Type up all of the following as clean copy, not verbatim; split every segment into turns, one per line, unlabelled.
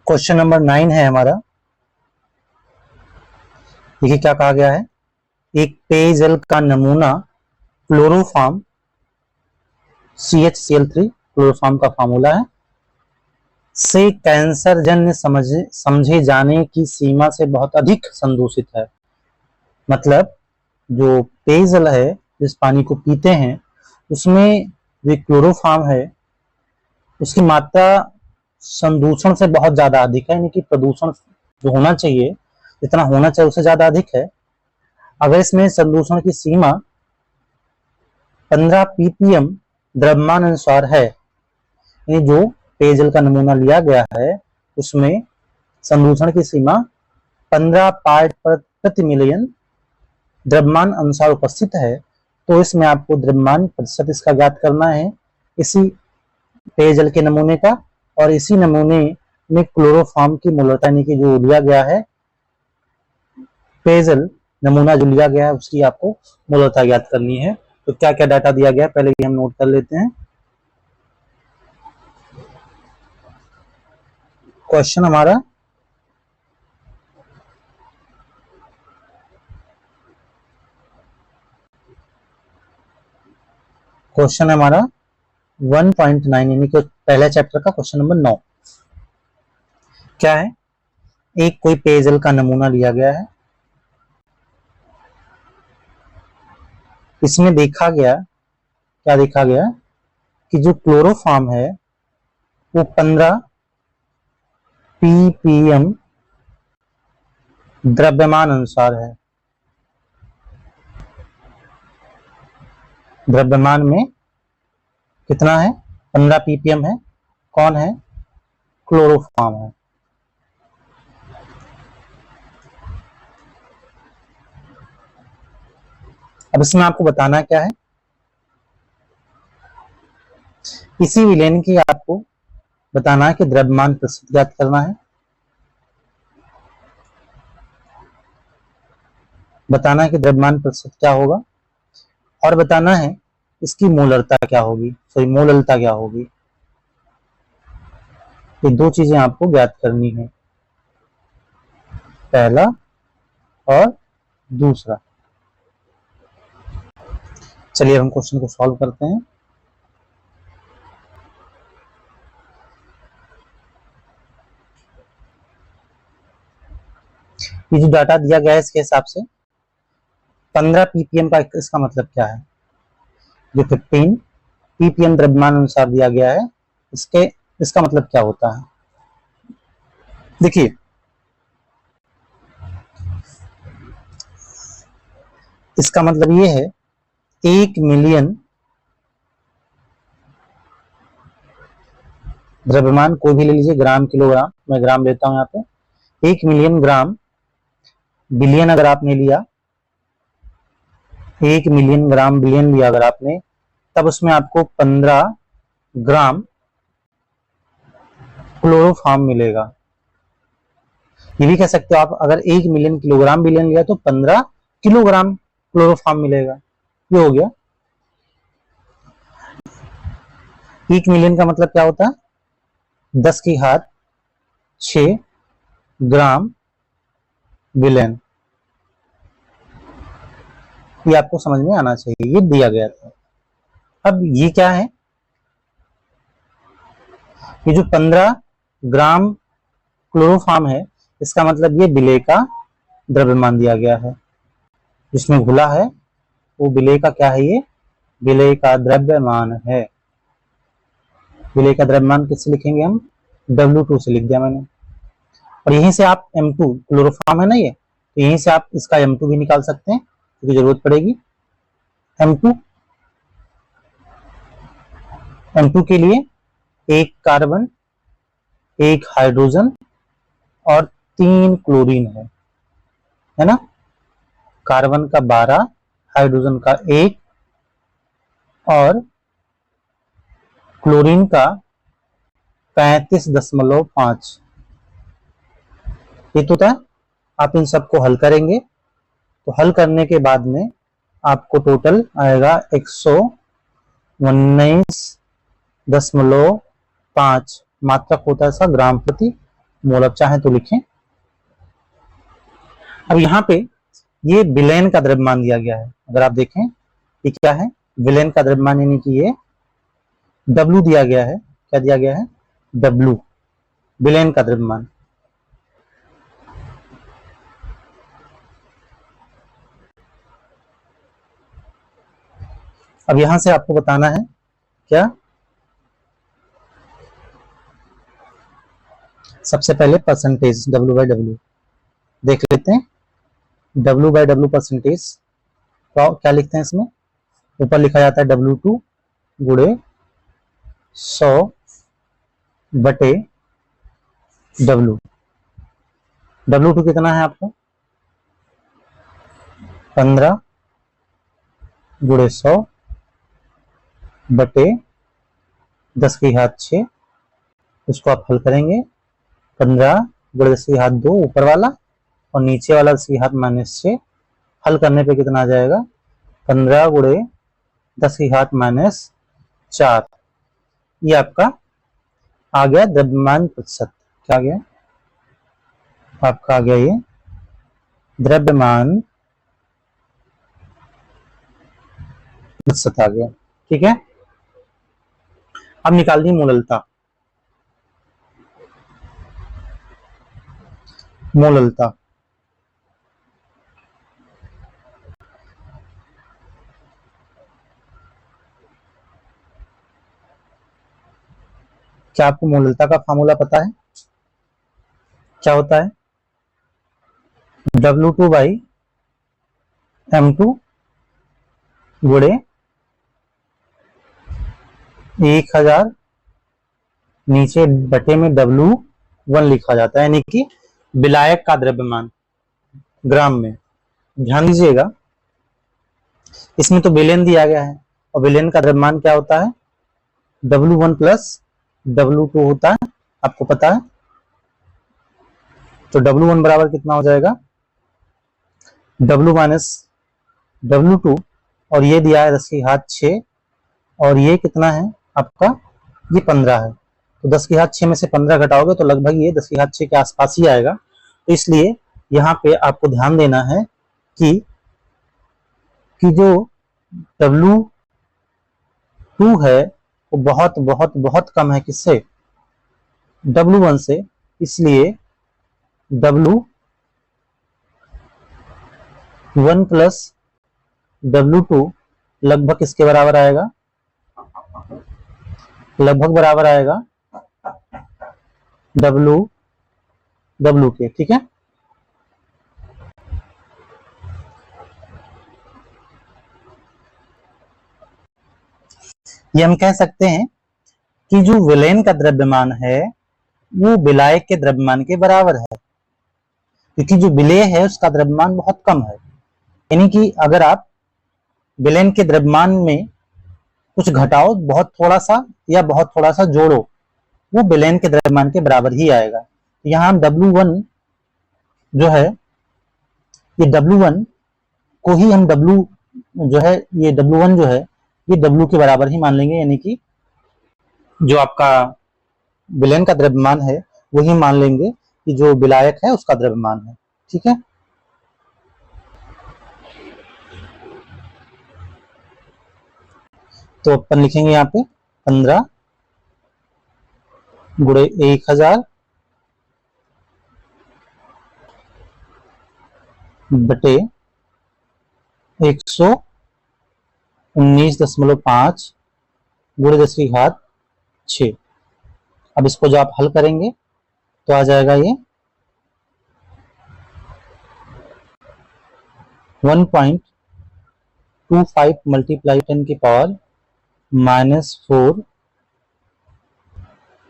Question number 9 है हमारा। देखिए क्या कहा गया है। एक पेयजल का नमूना क्लोरोफॉर्म CHCl3 क्लोरोफॉर्म का फार्मूला है से कैंसर जन्य समझे जाने की सीमा से बहुत अधिक संदूषित है। मतलब जो पेयजल है, जिस पानी को पीते हैं, उसमें जो क्लोरोफॉर्म है उसकी मात्रा संदूषण से बहुत ज्यादा अधिक है, यानी कि प्रदूषण जो होना चाहिए, जितना होना चाहिए उससे ज्यादा अधिक है। अगर इसमें संदूषण की सीमा 15 ppm द्रव्यमान अनुसार है, ये जो पेयजल का नमूना लिया गया है उसमें संदूषण की सीमा 15 पार्ट प्रति मिलियन द्रव्यमान अनुसार उपस्थित है, तो इसमें आपको द्रव्यमान प्रतिशत इसका ज्ञात करना है इसी पेयजल के नमूने का। और इसी नमूने में क्लोरोफॉर्म की मोलरता यानी कि जो लिया गया है पेयजल नमूना जो लिया गया है उसकी आपको मोलरता ज्ञात करनी है। तो क्या क्या डाटा दिया गया है पहले ये हम नोट कर लेते हैं। क्वेश्चन हमारा क्वेश्चन है हमारा 1.9 यानी कि पहला चैप्टर का क्वेश्चन नंबर 9। क्या है, एक कोई पेयजल का नमूना लिया गया है, इसमें देखा गया, क्या देखा गया कि जो क्लोरोफॉर्म है वो 15 ppm द्रव्यमान अनुसार है। द्रव्यमान में कितना है, 15 ppm है। कौन है, क्लोरोफॉर्म है। अब इसमें आपको बताना क्या है, इसी विलेन की आपको बताना है कि द्रव्यमान प्रतिशत ज्ञात करना है, बताना है कि द्रव्यमान प्रतिशत क्या होगा, और बताना है इसकी मोलरता क्या होगी, सॉरी मोललता क्या होगी। ये दो चीजें आपको ज्ञात करनी है, पहला और दूसरा। चलिए हम क्वेश्चन को सॉल्व करते हैं। ये जो डाटा दिया गया है इसके हिसाब से 15 ppm का इसका मतलब क्या है, जो 15 ppm द्रव्यमान अनुसार दिया गया है इसका मतलब क्या होता है। देखिए इसका मतलब ये है 1 मिलियन द्रव्यमान कोई भी ले लीजिए, ग्राम किलोग्राम, मैं ग्राम लेता हूं यहाँ पे। 1 मिलियन ग्राम, बिलियन अगर आपने लिया, 1 मिलियन ग्राम बिलियन लिया अगर आपने, तब उसमें आपको 15 ग्राम क्लोरोफॉर्म मिलेगा। ये भी कह सकते हो आप, अगर 1 मिलियन किलोग्राम बिलियन लिया तो 15 किलोग्राम क्लोरोफॉर्म मिलेगा। ये हो गया। 1 मिलियन का मतलब क्या होता है, 10 की घात 6 ग्राम बिलियन। ये आपको समझ में आना चाहिए, ये दिया गया था। अब ये क्या है, ये जो 15 ग्राम क्लोरोफॉर्म है इसका मतलब ये विलेय का द्रव्यमान दिया गया है, जिसमें घुला है वो विलेय का क्या है, ये विलेय का द्रव्यमान है। विलेय का द्रव्यमान किससे लिखेंगे हम, W2 से लिख दिया मैंने। और यहीं से आप M2 क्लोरोफॉर्म है ना ये, तो यहीं से आप इसका M2 भी निकाल सकते हैं क्योंकि जरूरत पड़ेगी। M2 के लिए एक कार्बन, एक हाइड्रोजन और 3 क्लोरीन है ना। कार्बन का 12, हाइड्रोजन का 1 और क्लोरीन का 35.5। ये तो था। आप इन सबको हल करेंगे तो हल करने के बाद में आपको टोटल आएगा 119.5 मात्रक होता है इसका ग्राम प्रति मोल। अब चाहे तो लिखें। अब यहाँ पे ये विलयन का द्रव्यमान दिया गया है। अगर आप देखें ये क्या है, विलयन का द्रव्यमान, यानी कि ये W दिया गया है। क्या दिया गया है? W, विलयन का द्रव्यमान। अब यहां से आपको बताना है क्या, सबसे पहले परसेंटेज W/W देख लेते हैं। W/W परसेंटेज क्या लिखते हैं इसमें? ऊपर लिखा जाता है W2 गुणे 100 बटे W। W2 कितना है आपको? 15 गुणे 100 बटे 10⁻6। उसको आप हल करेंगे। 15 गुणे 10⁻2 ऊपर वाला, और नीचे वाला 10⁻6। हल करने पे कितना आ जाएगा? 15 गुणे 10⁻4। ये आपका आ गया द्रव्यमान प्रतिशत। क्या आ गया? आपका आ गया ये द्रव्यमान प्रतिशत आ गया। ठीक है। अब निकाल दी मोललता। मोललता क्या आपको मोललता का फार्मूला पता है? क्या होता है? W2/M2 गुणे 1000 नीचे बटे में W1 लिखा जाता है, यानी कि विलायक का द्रव्यमान ग्राम में। ध्यान दीजिएगा, इसमें तो विलयन दिया गया है, और विलयन का द्रव्यमान क्या होता है? W1 प्लस W2 होता है, आपको पता है। तो W1 बराबर कितना हो जाएगा? W माइनस W2, और ये दिया है 10⁻6, और ये कितना है आपका? ये 15 है। तो 10⁻6 में से 15 घटाओगे तो लगभग ये 10⁻6 के आसपास ही आएगा। तो इसलिए यहाँ पे आपको ध्यान देना है कि जो W2 है वो बहुत बहुत बहुत कम है किससे? W1 से। इसलिए W1 प्लस W2 लगभग किसके बराबर आएगा? लगभग बराबर आएगा W के। ठीक है। ये हम कह सकते हैं कि जो विलयन का द्रव्यमान है वो विलायक के द्रव्यमान के बराबर है, क्योंकि जो विलेय है उसका द्रव्यमान बहुत कम है। यानी कि अगर आप विलयन के द्रव्यमान में कुछ घटाओ, बहुत थोड़ा सा या बहुत थोड़ा सा जोड़ो, वो विलयन के द्रव्यमान के बराबर ही आएगा। तो यहाँ हम W1 जो है, ये W1 को ही हम W जो है, ये W1 जो है ये W के बराबर ही मान लेंगे, यानी कि जो आपका विलयन का द्रव्यमान है वही मान लेंगे कि जो विलायक है उसका द्रव्यमान है। ठीक है। तो अपन लिखेंगे यहाँ पे 15 गुणे 1000 बटे 119.5 गुणे 10⁻6। अब इसको जो आप हल करेंगे तो आ जाएगा ये 1.25 मल्टीप्लाई 10⁻⁻⁴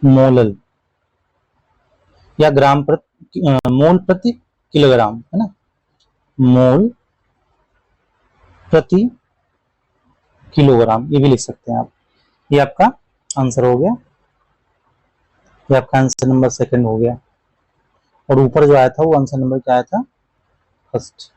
मोलल, या ग्राम प्रति मोल प्रति किलोग्राम, है ना? मोल प्रति किलोग्राम, ये भी लिख सकते हैं आप। ये आपका आंसर हो गया। ये आपका आंसर नंबर 2 हो गया, और ऊपर जो आया था वो आंसर नंबर क्या आया था? 1।